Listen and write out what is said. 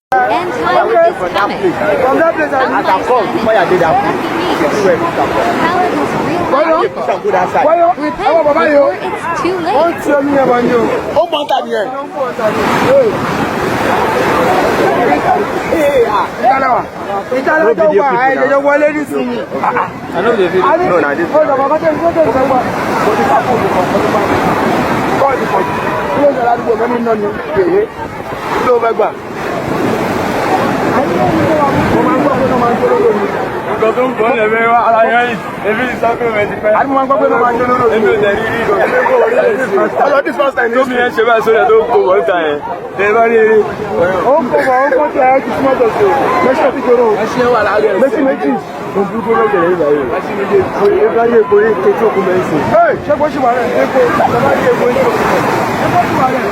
And time is coming. From that place, I can call before I did that. Palette was real. Repent before it's too late. Nǹkan tó ń bọ̀ lẹ́mẹ̀ wá ara yẹn yìí ebi ní sọ́kùnrin rẹ̀ ti pẹ́. àbí wọn gbọ́ pé ló máa ń jó lóró. èmi ò tẹ̀lé rí ìdò. ọlọ́ this first time. tómi yẹn ṣe bá sórí ẹ̀ tó kó wọ́n ta yẹn. ẹ bá rí eré. ó ń kó bọ̀ ó ń kó tẹ ẹ ti súnmọ́ tó so. mẹ́sàn-án ti jòrò. mẹ́sàn-án wà láàárẹ̀. mẹ́sàn-án méjì. mo bí kó lóògùn lẹ́yìn báyìí. mẹ́sàn-án méjì. ẹ bá rí epo rí kéjì òkú mẹ́sìn. ṣé kó ṣì wà rẹ̀ epo ẹ bá rí epo rí kéjì òkú mẹ́sìn. ẹ kó ṣì wà rẹ̀.